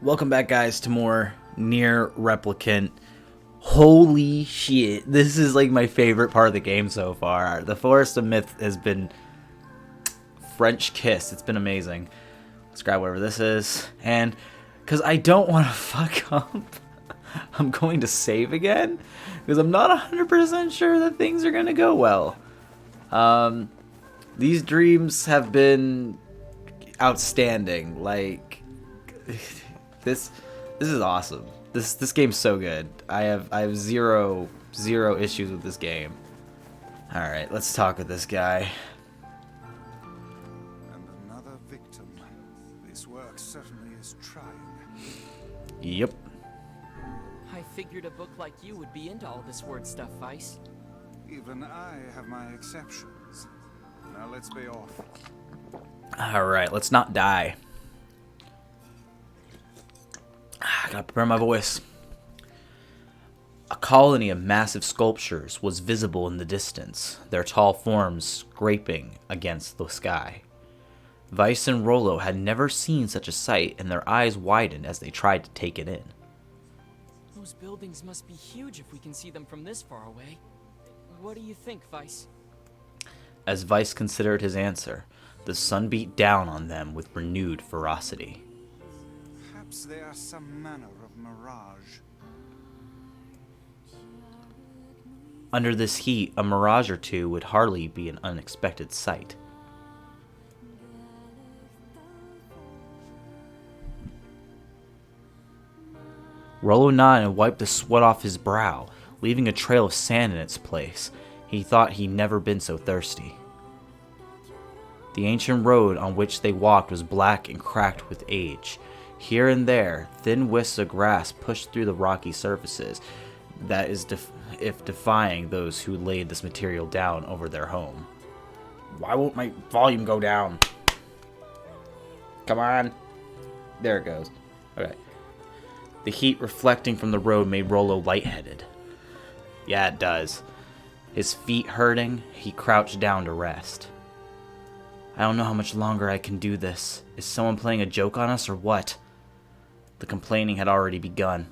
Welcome back, guys, to more NieR Replicant. Holy shit, this is like my favorite part of the game so far. The Forest of Myth has been French kiss. It's been amazing. Let's grab whatever this is, and because I don't want to fuck up, I'm going to save again because I'm not 100% sure that things are gonna go well. These dreams have been outstanding. Like this is awesome. This game's so good. I have zero issues with this game. All right, let's talk with this guy. And another victim. This work certainly is trying. Yep. I figured a book like you would be into all this word stuff, Vice. Even I have my exceptions. Now let's be off. All right, let's not die. I gotta prepare my voice. A colony of massive sculptures was visible in the distance, their tall forms scraping against the sky. Vice and Rollo had never seen such a sight, and their eyes widened as they tried to take it in. Those buildings must be huge if we can see them from this far away. What do you think, Vice? As Vice considered his answer, the sun beat down on them with renewed ferocity. Perhaps they are some manner of mirage. Under this heat, a mirage or two would hardly be an unexpected sight. Rollo nodded and wiped the sweat off his brow, leaving a trail of sand in its place. He thought he'd never been so thirsty. The ancient road on which they walked was black and cracked with age. Here and there, thin wisps of grass pushed through the rocky surfaces, that is defying those who laid this material down over their home. Why won't my volume go down? Come on. There it goes. Okay. The heat reflecting from the road made Rollo lightheaded. Yeah, it does. His feet hurting, he crouched down to rest. I don't know how much longer I can do this. Is someone playing a joke on us or what? The complaining had already begun.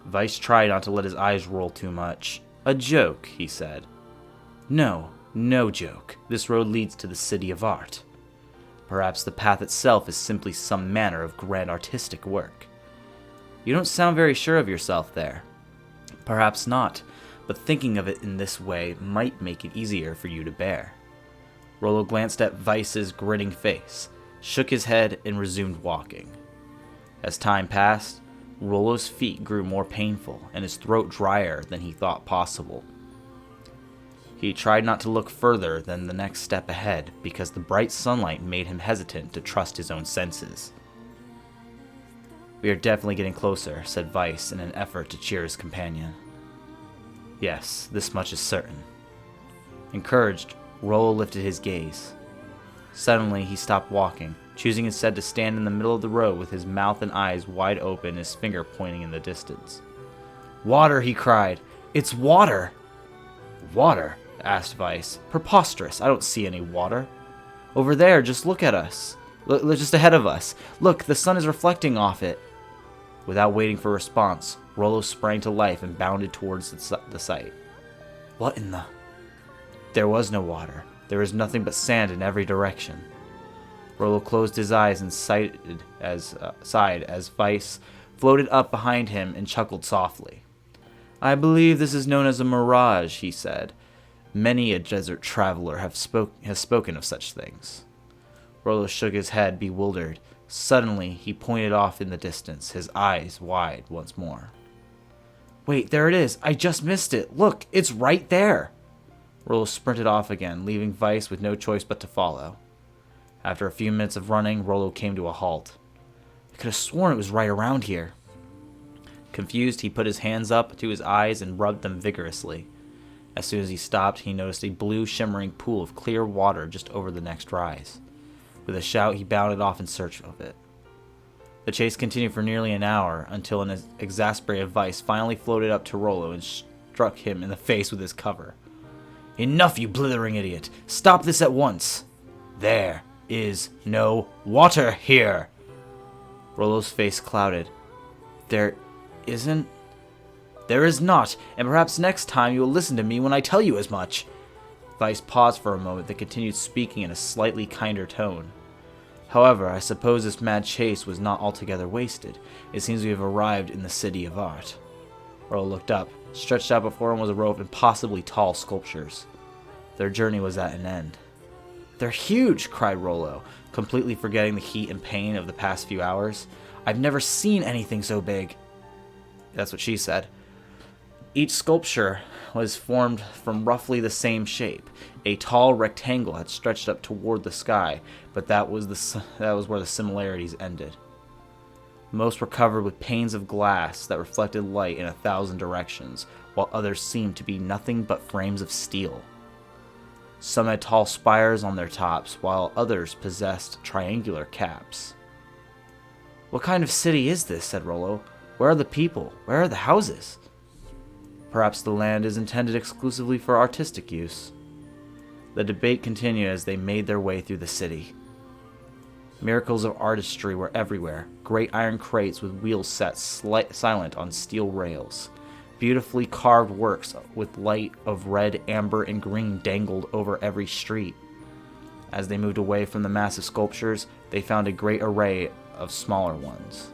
Vice tried not to let his eyes roll too much. A joke, he said. No joke. This road leads to the city of art. Perhaps the path itself is simply some manner of grand artistic work. You don't sound very sure of yourself there. Perhaps not, but thinking of it in this way might make it easier for you to bear. Rollo glanced at Vice's grinning face, shook his head, and resumed walking. As time passed, Rollo's feet grew more painful and his throat drier than he thought possible. He tried not to look further than the next step ahead because the bright sunlight made him hesitant to trust his own senses. We are definitely getting closer, said Vice in an effort to cheer his companion. Yes, this much is certain. Encouraged, Rollo lifted his gaze. Suddenly, he stopped walking, choosing instead to stand in the middle of the road with his mouth and eyes wide open and his finger pointing in the distance. Water, he cried. It's water! Water? Asked Vice. Preposterous. I don't see any water. Over there, just look at us. Look, just ahead of us. Look, the sun is reflecting off it. Without waiting for a response, Rollo sprang to life and bounded towards the site. What in the... There was no water. There was nothing but sand in every direction. Rollo closed his eyes and sighed as Vice floated up behind him and chuckled softly. I believe this is known as a mirage, he said. Many a desert traveler has spoken of such things. Rollo shook his head, bewildered. Suddenly, he pointed off in the distance, his eyes wide once more. Wait, there it is. I just missed it. Look, it's right there. Rollo sprinted off again, leaving Vice with no choice but to follow. After a few minutes of running, Rollo came to a halt. I could have sworn it was right around here. Confused, he put his hands up to his eyes and rubbed them vigorously. As soon as he stopped, he noticed a blue, shimmering pool of clear water just over the next rise. With a shout, he bounded off in search of it. The chase continued for nearly an hour, until an exasperated Vice finally floated up to Rollo and struck him in the face with his cover. Enough, you blithering idiot! Stop this at once! There is no water here! Rollo's face clouded. There isn't? There is not, and perhaps next time you will listen to me when I tell you as much. Vice paused for a moment, then continued speaking in a slightly kinder tone. However, I suppose this mad chase was not altogether wasted. It seems we have arrived in the city of art. Rollo looked up. Stretched out before him was a row of impossibly tall sculptures. Their journey was at an end. They're huge, cried Rollo, completely forgetting the heat and pain of the past few hours. I've never seen anything so big. That's what she said. Each sculpture was formed from roughly the same shape. A tall rectangle had stretched up toward the sky, but that was where the similarities ended. Most were covered with panes of glass that reflected light in 1,000 directions, while others seemed to be nothing but frames of steel. Some had tall spires on their tops, while others possessed triangular caps. What kind of city is this? Said Rollo. Where are the people? Where are the houses? Perhaps the land is intended exclusively for artistic use. The debate continued as they made their way through the city. Miracles of artistry were everywhere. Great iron crates with wheels set silent on steel rails. Beautifully carved works with light of red, amber, and green dangled over every street. As they moved away from the massive sculptures, they found a great array of smaller ones.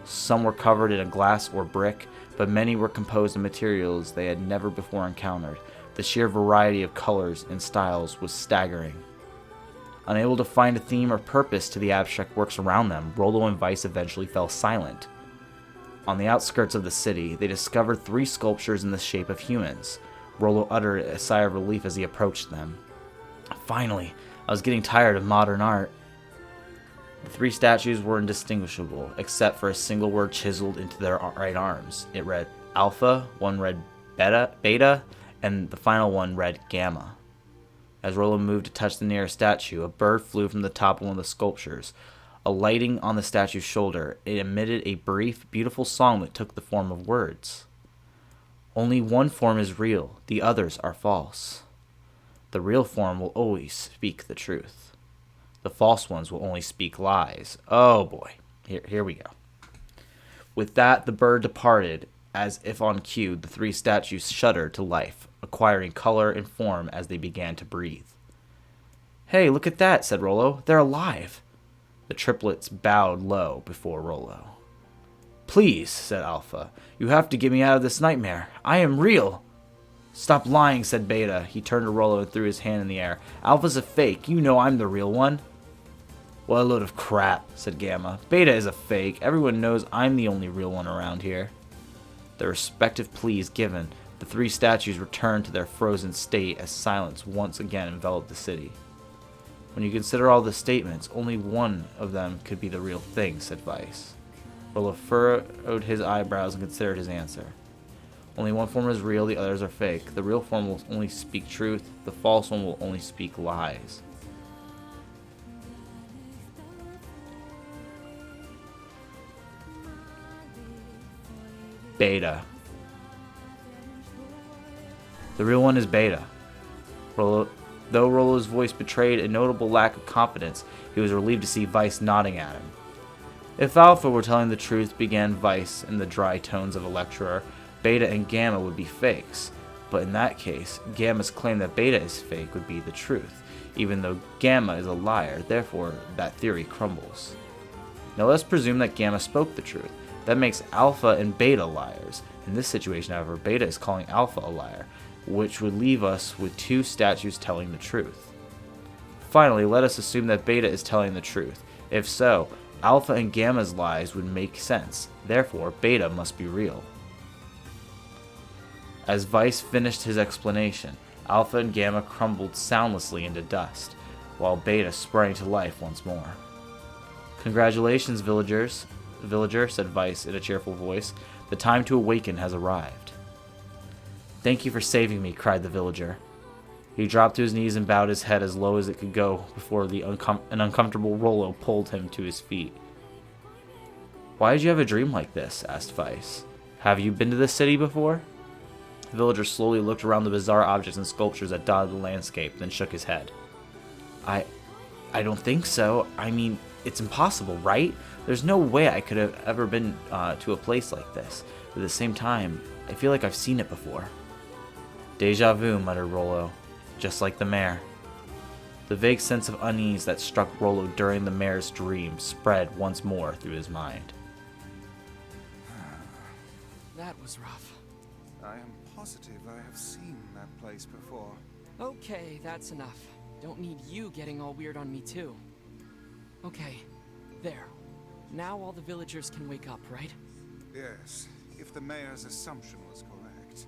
Some were covered in a glass or brick, but many were composed of materials they had never before encountered. The sheer variety of colors and styles was staggering. Unable to find a theme or purpose to the abstract works around them, Rollo and Vice eventually fell silent. On the outskirts of the city, they discovered 3 sculptures in the shape of humans. Rollo uttered a sigh of relief as he approached them. Finally, I was getting tired of modern art. The 3 statues were indistinguishable, except for a single word chiseled into their right arms. It read Alpha, one read Beta, and the final one read Gamma. As Rollo moved to touch the nearest statue, a bird flew from the top of one of the sculptures. Alighting on the statue's shoulder, it emitted a brief, beautiful song that took the form of words. Only one form is real, the others are false. The real form will always speak the truth. The false ones will only speak lies. Oh boy, here we go. With that, the bird departed. As if on cue, the 3 statues shuddered to life, acquiring color and form as they began to breathe. Hey, look at that, said Rollo. They're alive. The triplets bowed low before Rollo. Please, said Alpha, you have to get me out of this nightmare. I am real. Stop lying, said Beta. He turned to Rollo and threw his hand in the air. Alpha's a fake. You know I'm the real one. What a load of crap, said Gamma. Beta is a fake. Everyone knows I'm the only real one around here. Their respective pleas given, the 3 statues returned to their frozen state as silence once again enveloped the city. When you consider all the statements, only one of them could be the real thing, said Vice. Rollo furrowed his eyebrows and considered his answer. Only one form is real, the others are fake. The real form will only speak truth, the false one will only speak lies. Beta. The real one is Beta. Though Rollo's voice betrayed a notable lack of confidence, he was relieved to see Vice nodding at him. If Alpha were telling the truth, began Vice in the dry tones of a lecturer, Beta and Gamma would be fakes. But in that case, Gamma's claim that Beta is fake would be the truth, even though Gamma is a liar, therefore that theory crumbles. Now let's presume that Gamma spoke the truth. That makes Alpha and Beta liars. In this situation, however, Beta is calling Alpha a liar, which would leave us with 2 statues telling the truth. Finally, let us assume that Beta is telling the truth. If so, Alpha and Gamma's lies would make sense. Therefore, Beta must be real. As Vice finished his explanation, Alpha and Gamma crumbled soundlessly into dust, while Beta sprang to life once more. Congratulations, villager, said Vice in a cheerful voice. The time to awaken has arrived. Thank you for saving me, cried the villager. He dropped to his knees and bowed his head as low as it could go before an uncomfortable Rollo pulled him to his feet. Why did you have a dream like this? Asked Vice. Have you been to this city before? The villager slowly looked around the bizarre objects and sculptures that dotted the landscape, then shook his head. I don't think so. I mean, it's impossible, right? There's no way I could have ever been to a place like this. But at the same time, I feel like I've seen it before. Deja vu, muttered Rollo, just like the mayor. The vague sense of unease that struck Rollo during the mayor's dream spread once more through his mind. That was rough. I am positive I have seen that place before. Okay, that's enough. Don't need you getting all weird on me too. Okay, there. Now all the villagers can wake up, right? Yes, if the mayor's assumption was correct.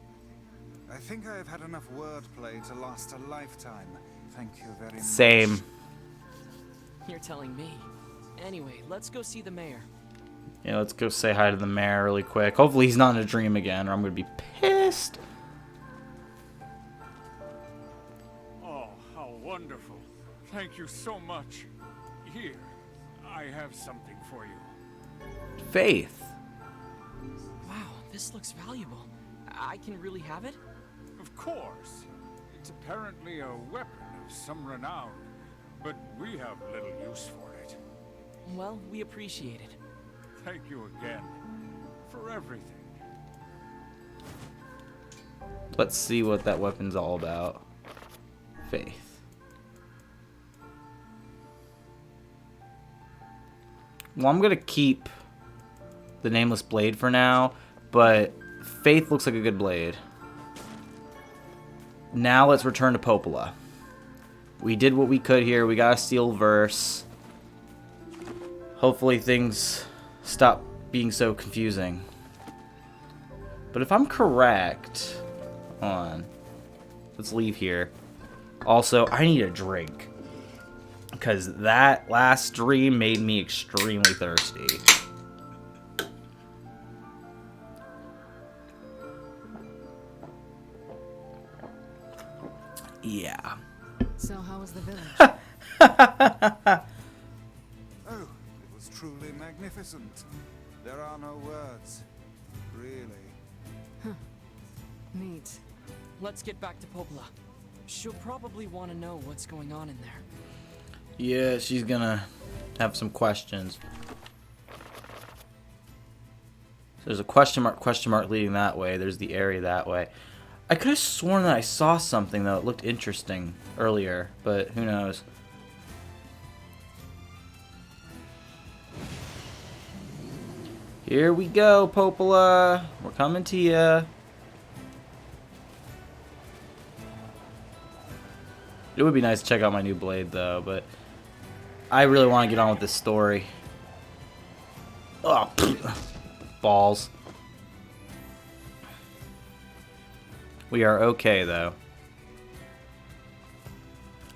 I think I have had enough wordplay to last a lifetime. Thank you very much. Same. You're telling me. Anyway, let's go see the mayor. Yeah, let's go say hi to the mayor really quick. Hopefully he's not in a dream again, or I'm going to be pissed. Oh, how wonderful. Thank you so much. Here, I have something for you. Faith. Wow, this looks valuable. I can really have it? Of course. It's apparently a weapon of some renown, but we have little use for it. Well, we appreciate it. Thank you again for everything. Let's see what that weapon's all about. Faith. Well, I'm gonna keep the nameless blade for now, but Faith looks like a good blade. Now let's return to Popola. We did what we could here. We got a steel verse. Hopefully things stop being so confusing. But if I'm correct, hold on. Let's leave here. Also, I need a drink, because that last stream made me extremely thirsty. Yeah. So how was the village? Oh, it was truly magnificent. There are no words. Really. Neat. Let's get back to Popola. She'll probably want to know what's going on in there. Yeah, she's gonna have some questions. So there's a question mark leading that way. There's the area that way. I could have sworn that I saw something, though. It looked interesting earlier, but who knows. Here we go, Popola. We're coming to ya. It would be nice to check out my new blade, though, but I really want to get on with this story. Oh, balls. We are okay, though.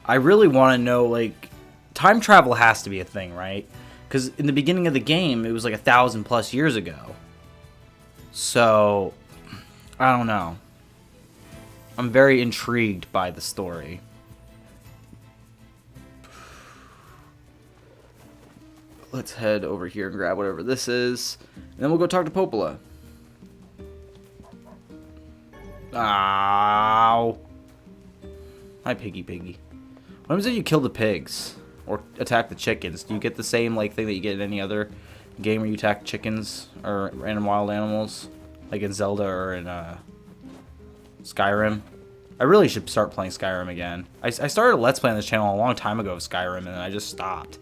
I really want to know, like, time travel has to be a thing, right? Because in the beginning of the game, it was like 1,000+ years ago. So, I don't know. I'm very intrigued by the story. Let's head over here and grab whatever this is. And then we'll go talk to Popola. Ow. Hi, Piggy. What happens if you kill the pigs? Or attack the chickens? Do you get the same like thing that you get in any other game where you attack chickens or random wild animals? Like in Zelda or in Skyrim? I really should start playing Skyrim again. I started a Let's Play on this channel a long time ago of Skyrim, and then I just stopped.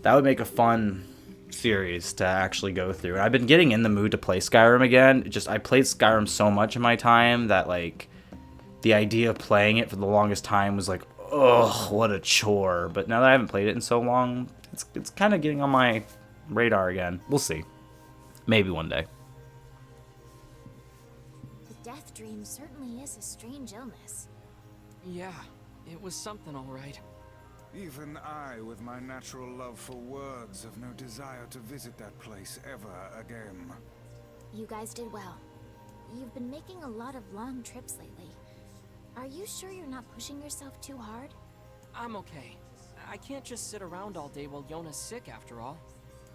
That would make a fun series to actually go through. And I've been getting in the mood to play Skyrim again. I played Skyrim so much in my time that, like, the idea of playing it for the longest time was like, ugh, what a chore. But now that I haven't played it in so long, it's kind of getting on my radar again. We'll see. Maybe one day. The death dream certainly is a strange illness. Yeah, it was something all right. Even I, with my natural love for words, have no desire to visit that place ever again. You guys did well. You've been making a lot of long trips lately. Are you sure you're not pushing yourself too hard? I'm okay. I can't just sit around all day while Yona's sick, after all.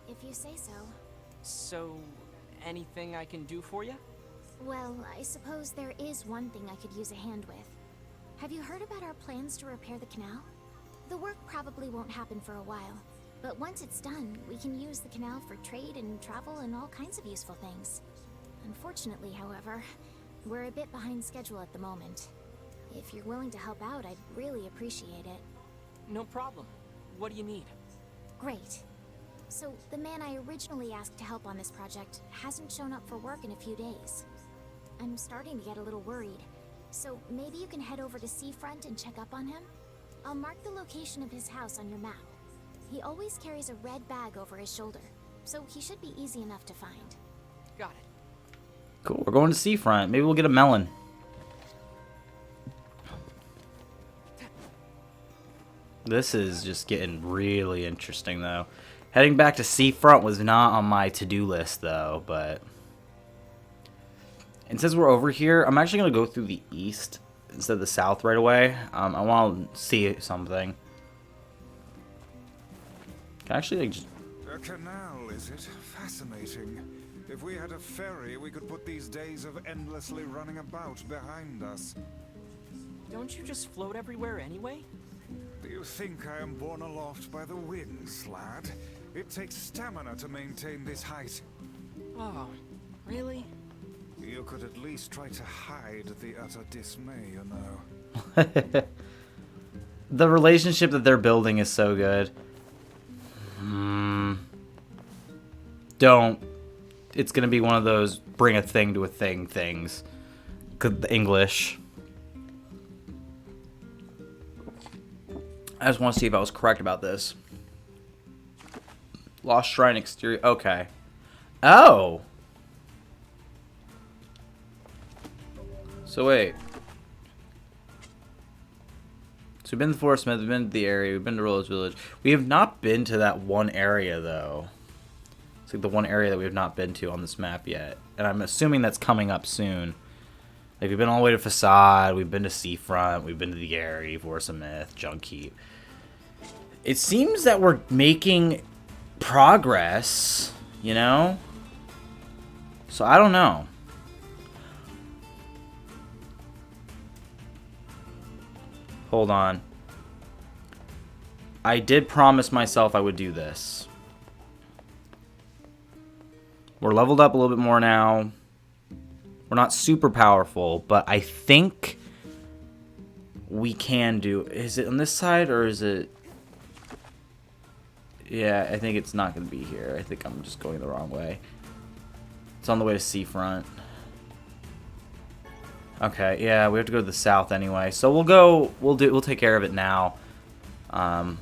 If you say so. So, anything I can do for you? Well, I suppose there is one thing I could use a hand with. Have you heard about our plans to repair the canal? The work probably won't happen for a while, But once it's done, we can use the canal for trade and travel and all kinds of useful things. Unfortunately, however, we're a bit behind schedule at the moment. If you're willing to help out, I'd really appreciate it. No problem. What do you need? Great. So, the man I originally asked to help on this project hasn't shown up for work in a few days. I'm starting to get a little worried. So, maybe you can head over to Seafront and check up on him? I'll mark the location of his house on your map. He always carries a red bag over his shoulder, so he should be easy enough to find. Got it. Cool, we're going to Seafront. Maybe we'll get a melon. This is just getting really interesting, though. Heading back to Seafront was not on my to-do list, though, but... And since we're over here, I'm actually going to go through the east instead of the south right away. I want to see something. Can I actually, like, just... A canal, is it? Fascinating. If we had a ferry, we could put these days of endlessly running about behind us. Don't you just float everywhere anyway? Do you think I am borne aloft by the winds, lad? It takes stamina to maintain this height. Oh, really? You could at least try to hide the utter dismay, you know. The relationship that they're building is so good. Don't. It's going to be one of those bring a thing to a thing things. The English. I just want to see if I was correct about this. Lost Shrine exterior. Okay. Oh. So wait. So we've been to the Forest Smith, we've been to the area, we've been to Rose Village. We have not been to that one area, though. It's like the one area that we have not been to on this map yet. And I'm assuming that's coming up soon. Like, we've been all the way to Facade, we've been to Seafront, we've been to the area, Forest Myth, Junk Heap. It seems that we're making progress, you know? So I don't know. Hold on. I did promise myself I would do this. We're leveled up a little bit more now. We're not super powerful, but I think we can do... Is it on this side or is it... Yeah, I think it's not going to be here. I think I'm just going the wrong way. It's on the way to Seafront. Okay, yeah, we have to go to the south anyway. So we'll take care of it now. I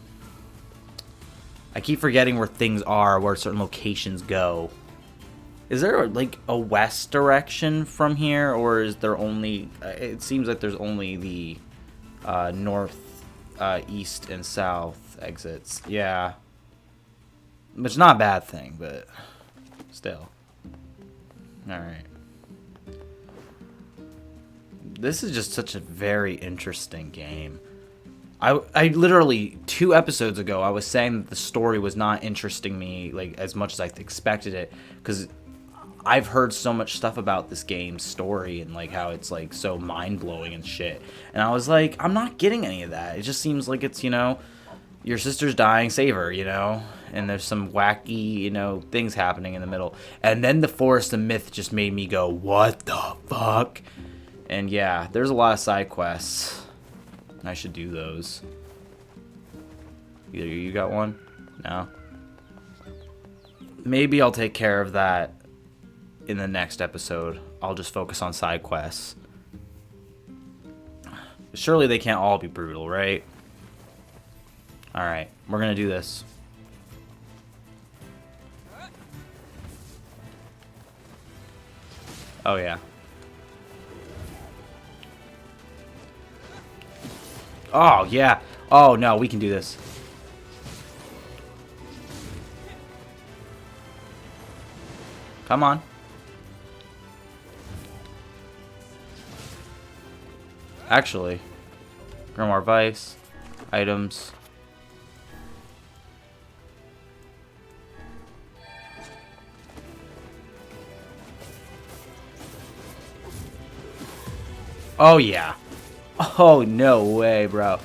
keep forgetting where things are, where certain locations go. Is there like a west direction from here, or is there only it seems like there's only the north, east and south exits. Yeah. Which is not a bad thing, but still. All right. This is just such a very interesting game. I literally 2 episodes ago I was saying that the story was not interesting me like as much as I expected it, because I've heard so much stuff about this game's story and like how it's like so mind-blowing and shit. And I was like, I'm not getting any of that. It just seems like it's, you know, your sister's dying, save her, you know? And there's some wacky, you know, things happening in the middle. And then the Forest of Myth just made me go, what the fuck? And yeah, there's a lot of side quests. I should do those. Either you got one? No? Maybe I'll take care of that in the next episode. I'll just focus on side quests. Surely they can't all be brutal, right? Alright, we're gonna do this. Oh yeah. Oh yeah. Oh no, we can do this. Come on. Actually, Grimoire Vice, items. Oh yeah. Oh no way, bro.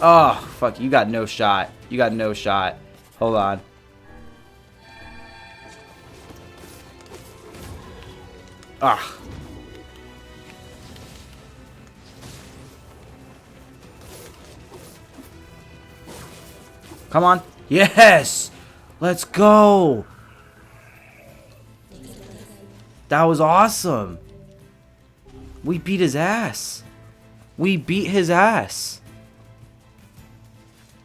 Oh fuck, you got no shot. You got no shot. Hold on. Ah. Come on. Yes! Let's go! That was awesome. We beat his ass. We beat his ass.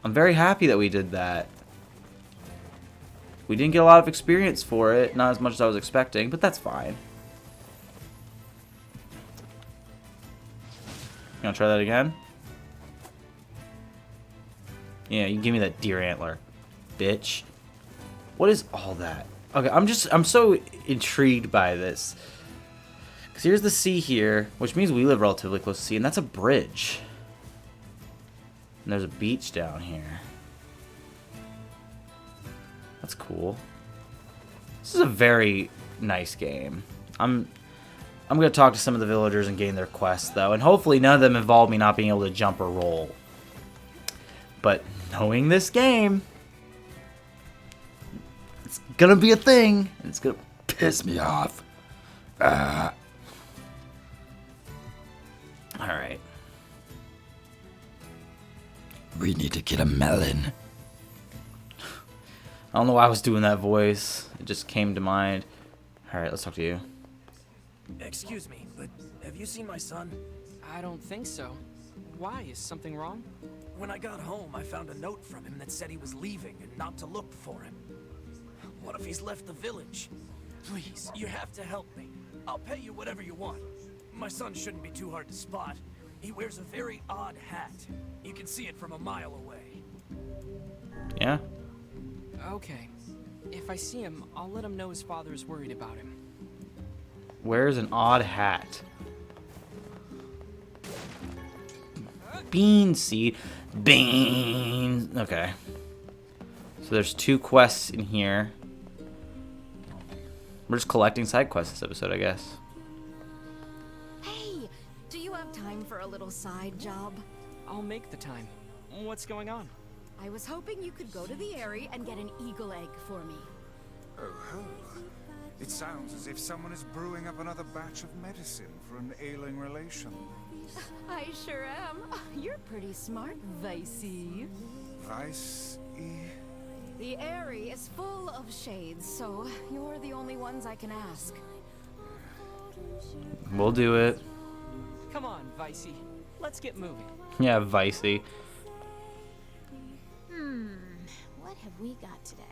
I'm very happy that we did that. We didn't get a lot of experience for it. Not as much as I was expecting, but that's fine. You wanna try that again? Yeah, you can give me that deer antler, bitch. What is all that? Okay, I'm so intrigued by this. Because here's the sea here, which means we live relatively close to the sea, and that's a bridge. And there's a beach down here. That's cool. This is a very nice game. I'm gonna talk to some of the villagers and gain their quests though, and hopefully none of them involve me not being able to jump or roll. But knowing this game, it's gonna be a thing. It's gonna piss me off. Alright. We need to get a melon. I don't know why I was doing that voice. It just came to mind. Alright, let's talk to you. Excuse me, but have you seen my son? I don't think so. Why? Is something wrong? When I got home, I found a note from him that said he was leaving and not to look for him. What if he's left the village? Please, you have to help me. I'll pay you whatever you want. My son shouldn't be too hard to spot. He wears a very odd hat. You can see it from a mile away. Yeah? Okay. If I see him, I'll let him know his father is worried about him. Wears an odd hat. Bean seed. Bean. Okay. So there's 2 quests in here. We're just collecting side quests this episode, I guess. Hey, do you have time for a little side job? I'll make the time. What's going on? I was hoping you could go to the area and get an eagle egg for me. Oh, ho. It sounds as if someone is brewing up another batch of medicine for an ailing relation. I sure am. You're pretty smart, Vicey. Vice-y? The area is full of shades, so you're the only ones I can ask. We'll do it. Come on, Vicey. Let's get moving. Yeah, Vicey. What have we got today?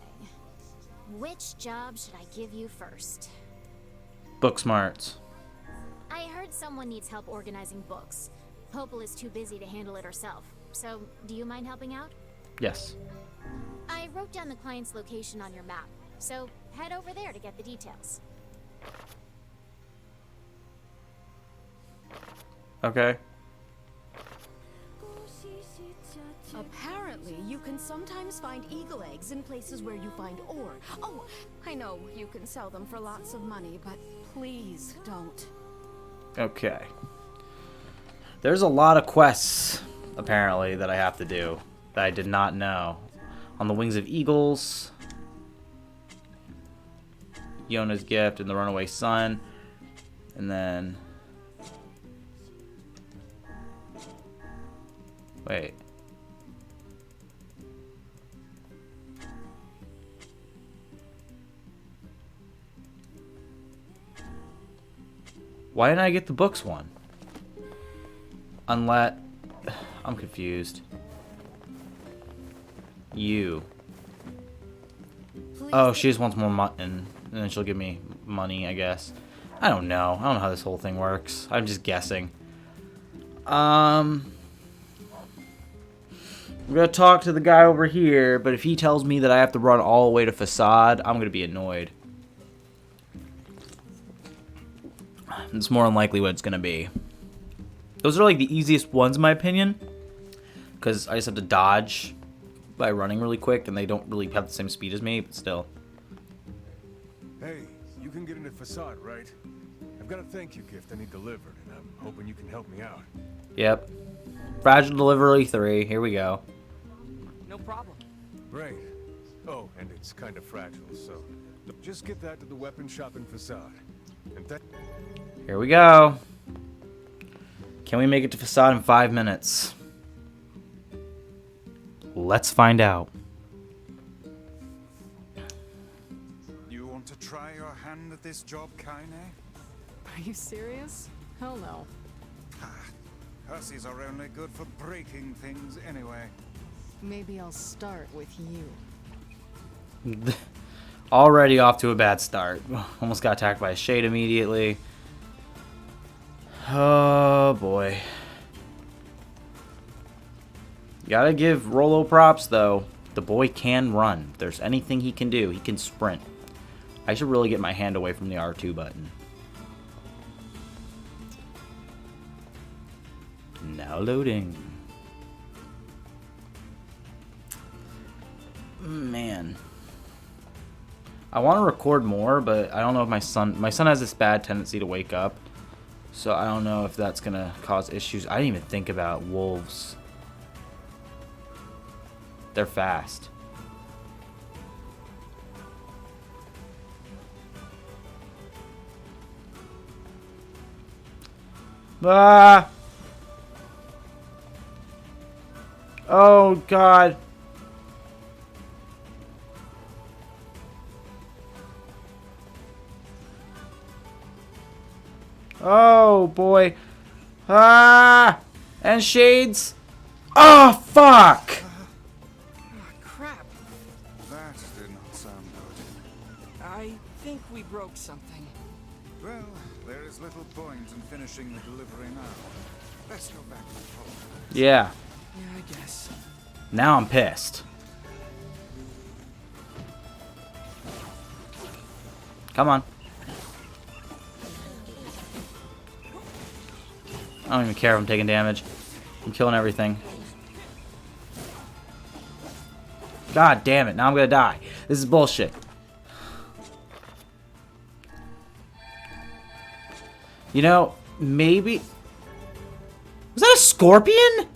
Which job should I give you first? Book smarts. I heard someone needs help organizing books. Popel is too busy to handle it herself. So, do you mind helping out? Yes. I wrote down the client's location on your map, so head over there to get the details. Okay. Apparently, you can sometimes find eagle eggs in places where you find ore. Oh, I know you can sell them for lots of money, but please don't. Okay. There's a lot of quests, apparently, that I have to do that I did not know. On the Wings of Eagles, Yona's Gift, and the Runaway Son, and then... Wait. Why didn't I get the books one? Unless... I'm confused. You. Oh, she just wants more mutton. And then she'll give me money, I guess. I don't know. I don't know how this whole thing works. I'm just guessing. I'm gonna talk to the guy over here, but if he tells me that I have to run all the way to Facade, I'm gonna be annoyed. It's more unlikely what it's gonna be. Those are like the easiest ones in my opinion, because I just have to dodge by running really quick, and they don't really have the same speed as me, but still. Hey, you can get into Facade, right? I've got a thank you gift I need delivered, and I'm hoping you can help me out. Yep. Fragile Delivery 3, here we go. No problem. Great. Oh, and it's kind of fragile, so just get that to the weapon shop in Facade. And that... Here we go. Can we make it to Facade in 5 minutes? Let's find out. You want to try your hand at this job, Kaine? Are you serious? Hell no. Hussies are only good for breaking things anyway. Maybe I'll start with you. Already off to a bad start. Almost got attacked by a shade immediately. Oh boy. Gotta give Rollo props though. The boy can run. If there's anything he can do, he can sprint. I should really get my hand away from the R2 button. Now loading. Man. I want to record more, but I don't know if my son has this bad tendency to wake up. So I don't know if that's going to cause issues. I didn't even think about wolves. They're fast. Ah! Oh, God. Oh, boy. Ah! And shades. Oh, fuck! Crap. That did not sound good. I think we broke something. Well, there is little point in finishing the delivery now. Let's go back to the phone. Yeah. Yeah, I guess. Now I'm pissed. Come on. I don't even care if I'm taking damage. I'm killing everything. God damn it, now I'm gonna die. This is bullshit. You know, maybe... Was that a scorpion?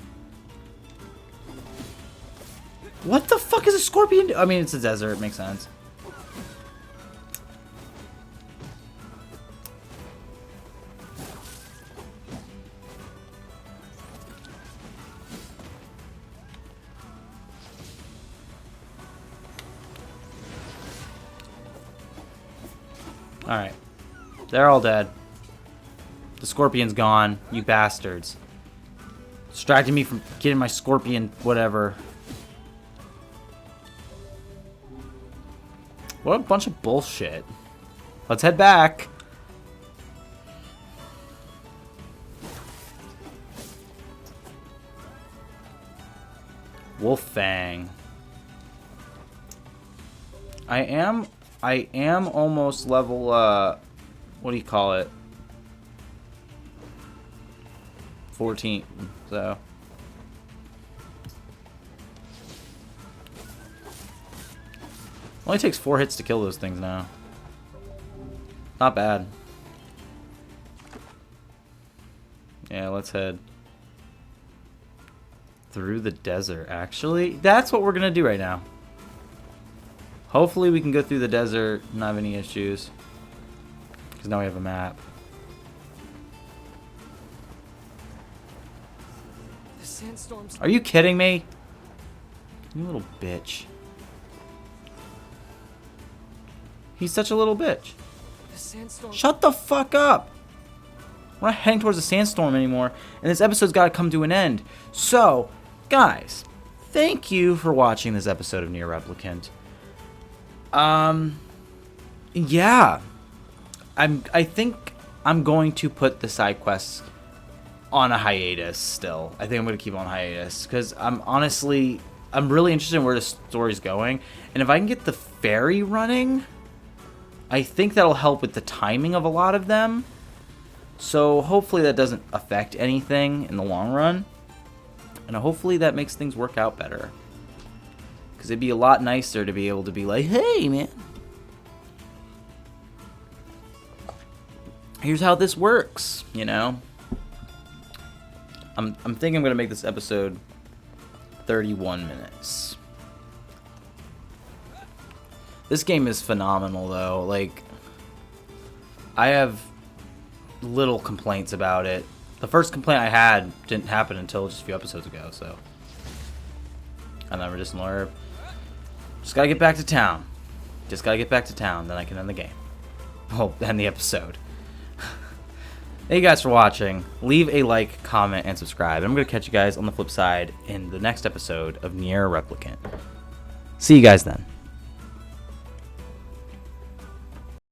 What the fuck is a scorpion do? I mean, it's a desert, it makes sense. Alright. They're all dead. The scorpion's gone, you bastards. Distracting me from getting my scorpion, whatever. What a bunch of bullshit. Let's head back. Wolffang. I am almost level, what do you call it? 14, so. Only takes 4 hits to kill those things now. Not bad. Yeah, let's head through the desert, actually. That's what we're gonna do right now. Hopefully we can go through the desert and not have any issues. Because now we have a map. The sandstorms. Are you kidding me? You little bitch. He's such a little bitch. The sandstorm. Shut the fuck up! We're not heading towards a sandstorm anymore, and this episode's got to come to an end. So, guys, thank you for watching this episode of NieR Replicant. Yeah. I think I'm going to put the side quests on a hiatus still. I think I'm going to keep on hiatus because I'm really interested in where the story's going. And if I can get the ferry running, I think that'll help with the timing of a lot of them. So hopefully that doesn't affect anything in the long run. And hopefully that makes things work out better. Because it'd be a lot nicer to be able to be like, hey, man. Here's how this works, you know? I'm thinking I'm going to make this episode 31 minutes. This game is phenomenal, though. Like, I have little complaints about it. The first complaint I had didn't happen until just a few episodes ago, so. And then we're just NieR. Just gotta get back to town. Just gotta get back to town, then I can end the game. Well, end the episode. Thank you guys for watching. Leave a like, comment, and subscribe. And I'm gonna catch you guys on the flip side in the next episode of NieR Replicant. See you guys then.